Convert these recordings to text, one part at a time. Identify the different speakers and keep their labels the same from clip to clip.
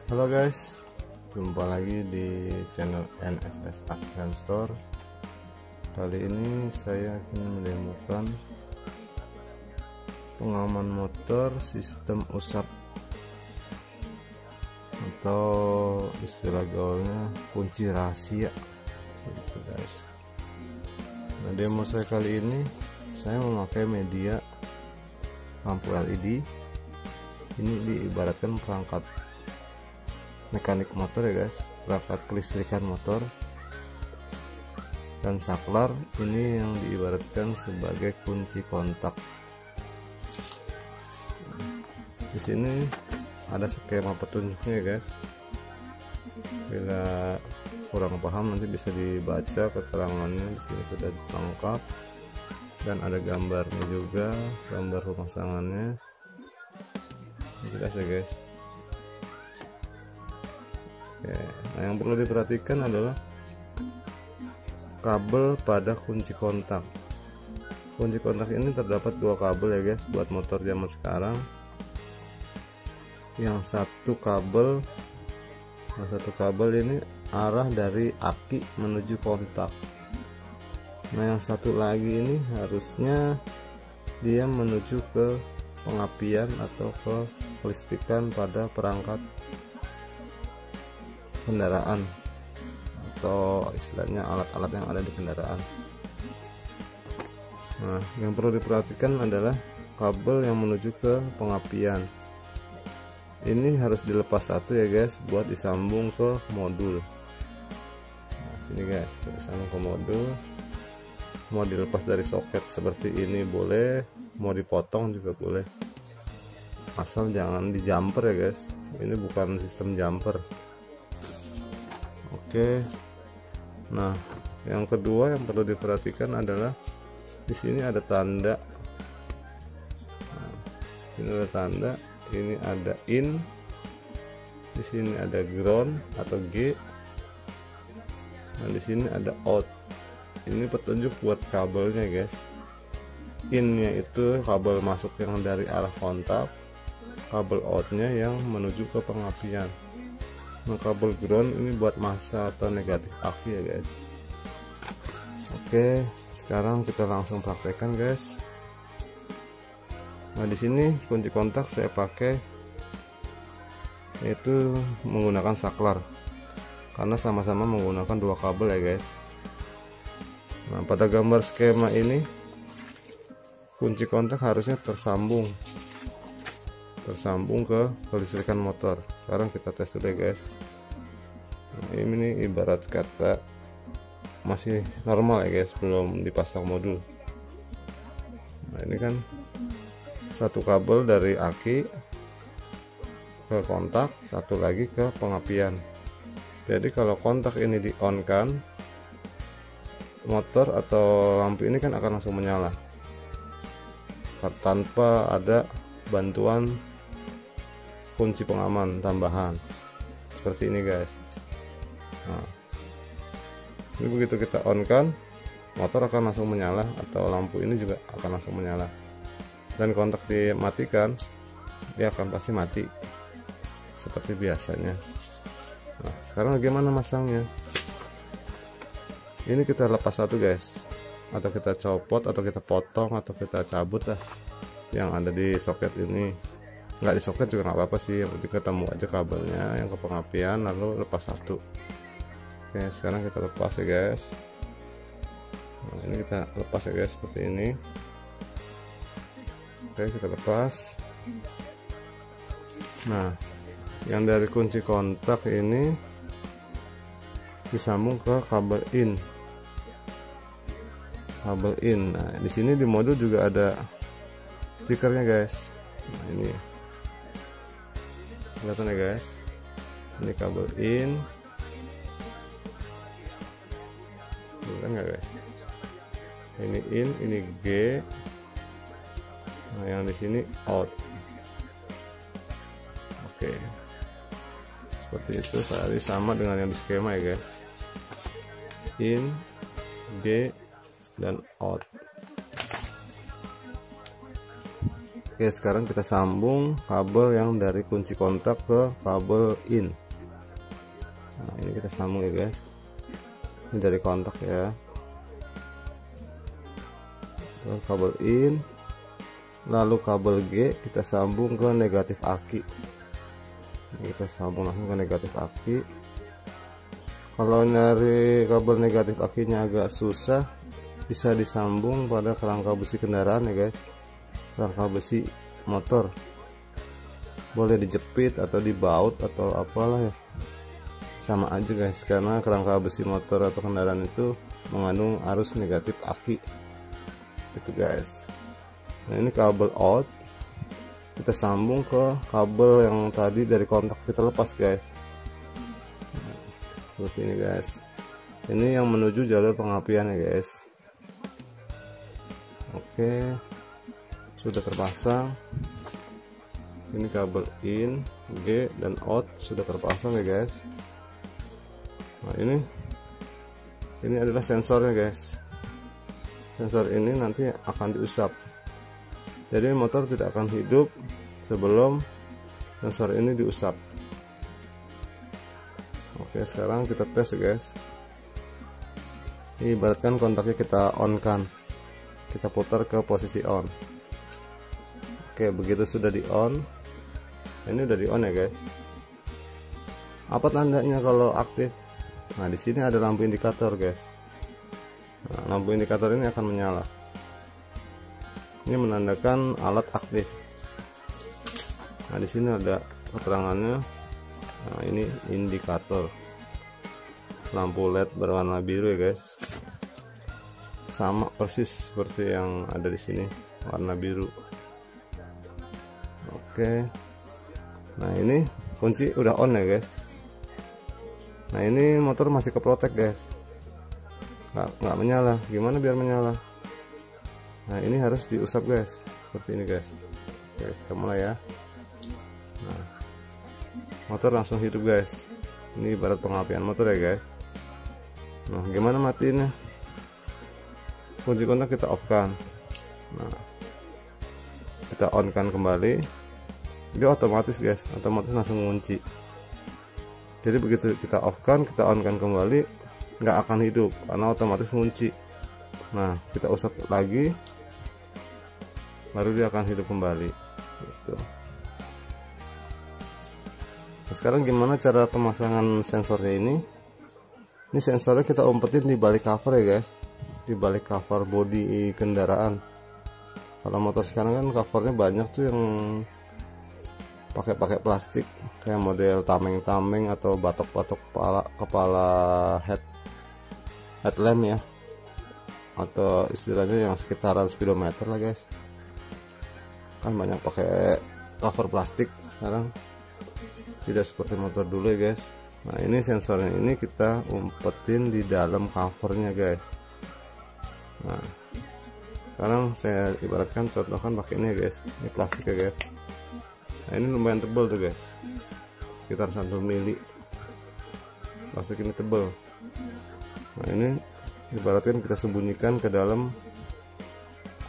Speaker 1: Halo guys, jumpa lagi di channel NSS Advance Store. Kali ini saya akan mendemokan pengaman motor sistem usap atau istilah gaulnya kunci rahasia gitu guys. Nah, demo saya kali ini saya memakai media lampu LED. Ini diibaratkan perangkat mekanik motor ya guys, perangkat kelistrikan motor, dan saklar ini yang diibaratkan sebagai kunci kontak. Di sini ada skema petunjuknya ya guys. Bila kurang paham nanti bisa dibaca keterangannya, di sini sudah lengkap dan ada gambarnya juga, gambar pemasangannya jelas ya guys. Oke, nah yang perlu diperhatikan adalah kabel pada kunci kontak. Kunci kontak ini terdapat dua kabel ya guys buat motor zaman sekarang. Yang satu kabel ini arah dari aki menuju kontak. Nah yang satu lagi ini harusnya dia menuju ke pengapian atau ke kelistrikan pada perangkat kendaraan atau istilahnya alat-alat yang ada di kendaraan. Nah, yang perlu diperhatikan adalah kabel yang menuju ke pengapian. Ini harus dilepas satu ya guys buat disambung ke modul. Nah, sini guys, disambung ke modul. Mau dilepas dari soket seperti ini boleh, mau dipotong juga boleh. Asal jangan di jumper ya guys. Ini bukan sistem jumper. Oke, nah yang kedua yang perlu diperhatikan adalah di sini ada tanda. Nah, ini ada tanda, ini ada in, di sini ada ground atau G, nah di sini ada out. Ini petunjuk buat kabelnya guys. Innya itu kabel masuk yang dari arah kontak, kabel outnya yang menuju ke pengapian. Nah, kabel ground ini buat massa atau negatif aki ya guys. Oke, sekarang kita langsung praktekkan guys. Nah di sini kunci kontak saya pakai yaitu menggunakan saklar karena sama-sama menggunakan dua kabel ya guys. Nah pada gambar skema ini kunci kontak harusnya tersambung ke kelistrikan motor. Sekarang kita tes dulu ya guys. Nah, ini ibarat kata masih normal ya guys, belum dipasang modul. Nah ini kan satu kabel dari aki ke kontak, satu lagi ke pengapian. Jadi kalau kontak ini di on kan, motor atau lampu ini kan akan langsung menyala tanpa ada bantuan kunci pengaman tambahan seperti ini guys. Nah, ini begitu kita on kan, motor akan langsung menyala atau lampu ini juga akan langsung menyala, dan kontak dimatikan dia akan pasti mati seperti biasanya. Nah sekarang bagaimana masangnya? Ini kita lepas satu guys, atau kita copot atau kita potong atau kita cabut lah yang ada di soket ini. Nggak di soket juga nggak apa-apa sih, yang penting ketemu aja kabelnya yang ke pengapian, lalu lepas satu. Oke, sekarang kita lepas ya guys. Nah, ini kita lepas ya guys seperti ini. Oke, kita lepas. Nah yang dari kunci kontak ini disambung ke kabel in. Nah di sini di modul juga ada stikernya guys. Nah ini kelihatan ya guys, ini kabel in, kelihatan nggak guys? Ini in, ini G. Nah yang di sini out. Oke, seperti itu tadi, sama dengan yang di skema ya guys. In, G, dan out. Oke, sekarang kita sambung kabel yang dari kunci kontak ke kabel in. Nah, ini kita sambung ya guys, ini dari kontak ya, terus kabel in, lalu kabel G kita sambung ke negatif aki. Ini kita sambung langsung ke negatif aki. Kalau nyari kabel negatif akinya agak susah, bisa disambung pada kerangka besi kendaraan ya guys, kerangka besi motor, boleh dijepit atau dibaut atau apalah ya, sama aja guys, karena kerangka besi motor atau kendaraan itu mengandung arus negatif aki itu guys. Nah, ini kabel out kita sambung ke kabel yang tadi dari kontak kita lepas guys. Nah, seperti ini guys, ini yang menuju jalur pengapian ya guys. Oke, sudah terpasang. Ini kabel in, G dan out sudah terpasang ya guys. Nah, ini adalah sensornya guys. Sensor ini nanti akan diusap, jadi motor tidak akan hidup sebelum sensor ini diusap. Oke, sekarang kita tes ya guys. Ini ibaratkan kontaknya kita on kan, kita putar ke posisi on. Oke, begitu sudah di on, ini udah di on ya guys. Apa tandanya kalau aktif? Nah, di sini ada lampu indikator guys. Nah, lampu indikator ini akan menyala. Ini menandakan alat aktif. Nah, di sini ada keterangannya. Nah, ini indikator. Lampu LED berwarna biru ya guys. Sama persis seperti yang ada di sini, warna biru. Oke. Nah, ini kunci udah on ya guys. Nah, ini motor masih keprotek guys, nggak menyala. Gimana biar menyala? Nah, ini harus diusap guys, seperti ini guys. Oke, kita mulai ya. Nah, motor langsung hidup guys. Ini ibarat pengapian motor ya guys. Nah, gimana matiinnya? Kunci kontak kita off kan. Nah, kita on kan kembali, dia otomatis guys, otomatis langsung ngunci. Jadi begitu kita off kan, kita on kan kembali, nggak akan hidup karena otomatis ngunci. Nah, kita usap lagi, baru dia akan hidup kembali gitu. Nah, sekarang gimana cara pemasangan sensornya ini? Ini sensornya kita umpetin di balik cover ya guys, di balik cover bodi kendaraan. Kalau motor sekarang kan covernya banyak tuh yang pakai plastik, kayak model tameng-tameng atau batok-batok kepala headlamp ya, atau istilahnya yang sekitaran speedometer lah guys. Kan banyak pakai cover plastik sekarang, tidak seperti motor dulu ya guys. Nah, ini sensornya ini kita umpetin di dalam covernya guys. Nah, sekarang saya ibaratkan contohkan pakai ini ya guys, ini plastik ya guys. Nah, ini lumayan tebal tuh guys, sekitar 1 mili. Plastik ini tebal. Nah, ini ibaratkan kita sembunyikan ke dalam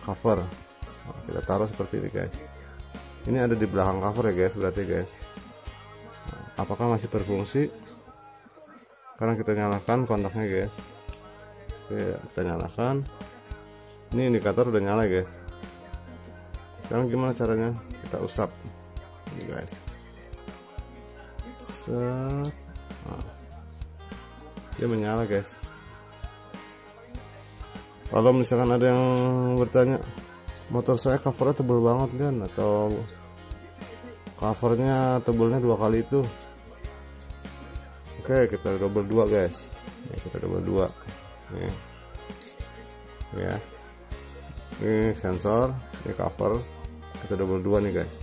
Speaker 1: cover. Nah, kita taruh seperti ini guys. Ini ada di belakang cover ya guys, berarti guys. Nah, apakah masih berfungsi? Sekarang kita nyalakan kontaknya guys. Oke, kita nyalakan. Ini indikator udah nyala guys. Sekarang gimana caranya? Kita usap ini guys. Set. Nah, dia menyala guys. Kalau misalkan ada yang bertanya, motor saya covernya tebal banget kan, atau covernya tebalnya 2 kali itu. Oke, kita double 2 guys. Nih, kita double 2 nih ya. Ini sensor, ini cover, kita double 2 nih guys.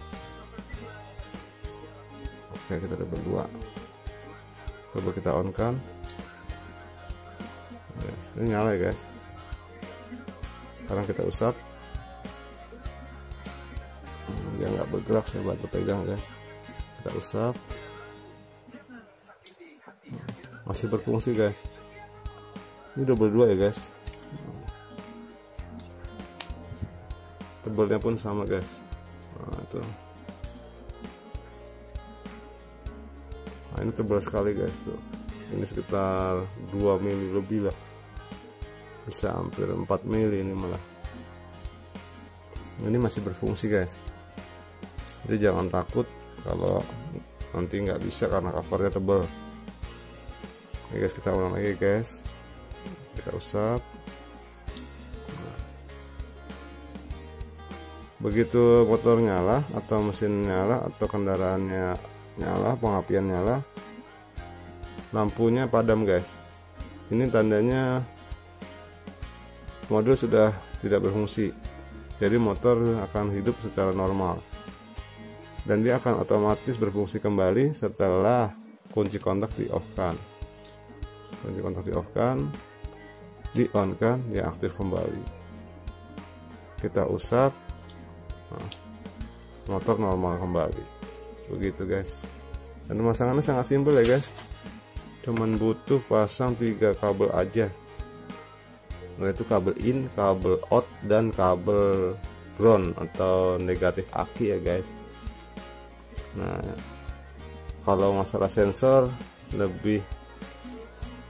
Speaker 1: Oke, kita double 2. Coba kita on kan. Ini nyala ya guys. Sekarang kita usap. Dia nggak bergerak, saya bantu pegang guys. Kita usap. Masih berfungsi guys. Ini double 2 ya guys. Tebalnya pun sama guys. tuh. Nah, ini tebal sekali guys tuh. Ini sekitar 2 mili lebih lah, bisa hampir 4 mili ini malah. Ini masih berfungsi guys, jadi jangan takut kalau nanti nggak bisa karena covernya tebal. Oke guys, kita ulang lagi guys, kita usap. Begitu motor nyala atau mesin nyala atau kendaraannya nyala, pengapian nyala, lampunya padam guys. Ini tandanya modul sudah tidak berfungsi, jadi motor akan hidup secara normal dan dia akan otomatis berfungsi kembali setelah kunci kontak di off kan. Kunci kontak di off kan, di on kan, dia aktif kembali. Kita usap, nah, motor normal kembali. Begitu guys. Dan pemasangannya sangat simpel ya guys, cuman butuh pasang 3 kabel aja, yaitu kabel in, kabel out, dan kabel ground atau negatif aki ya guys. Nah, kalau masalah sensor lebih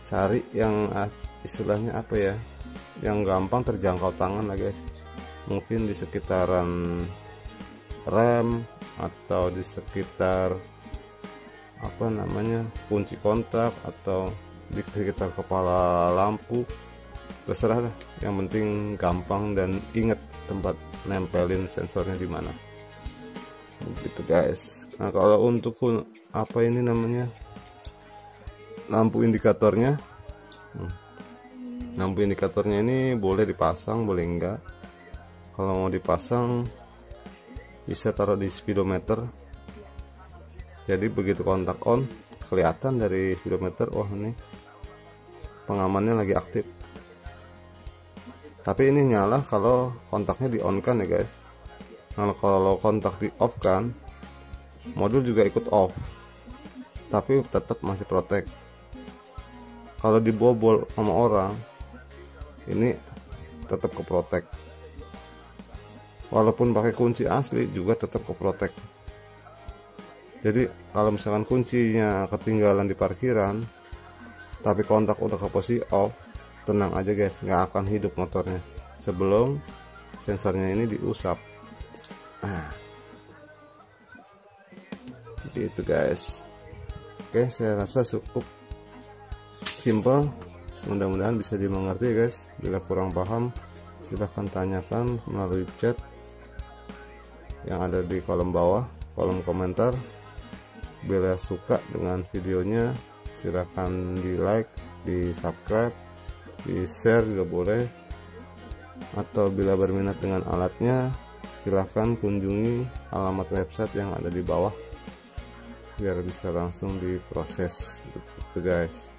Speaker 1: cari yang istilahnya apa ya, yang gampang terjangkau tangan lah guys. Mungkin di sekitaran rem atau di sekitar apa namanya, kunci kontak, atau di sekitar kepala lampu, terserah lah, yang penting gampang dan inget tempat nempelin sensornya di mana. Gitu guys. Nah, kalau untuk apa ini namanya, lampu indikatornya, lampu indikatornya ini boleh dipasang boleh enggak. Kalau mau dipasang bisa taruh di speedometer, jadi begitu kontak on kelihatan dari speedometer, oh ini pengamannya lagi aktif. Tapi ini nyala kalau kontaknya di on kan ya guys. Nah, kalau kontak di off kan, modul juga ikut off, tapi tetap masih protect. Kalau dibobol sama orang, ini tetap ke protect. Walaupun pakai kunci asli juga tetap ke protect. Jadi kalau misalkan kuncinya ketinggalan di parkiran, tapi kontak udah ke posisi off, tenang aja guys, nggak akan hidup motornya sebelum sensornya ini diusap. Nah, gitu guys. Oke, saya rasa cukup simple, mudah-mudahan bisa dimengerti guys. Bila kurang paham silahkan tanyakan melalui chat yang ada di kolom bawah, kolom komentar. Bila suka dengan videonya silahkan di like, di subscribe, di share juga boleh, atau bila berminat dengan alatnya silahkan kunjungi alamat website yang ada di bawah biar bisa langsung diproses gitu guys.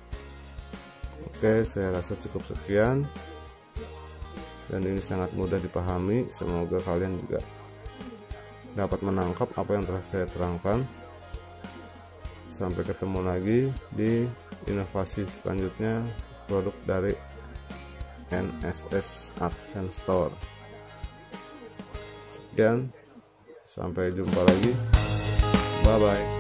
Speaker 1: Oke, saya rasa cukup sekian, dan ini sangat mudah dipahami. Semoga kalian juga dapat menangkap apa yang telah saya terangkan. Sampai ketemu lagi di inovasi selanjutnya, produk dari NSS Art and Store. Sekian, sampai jumpa lagi, bye bye.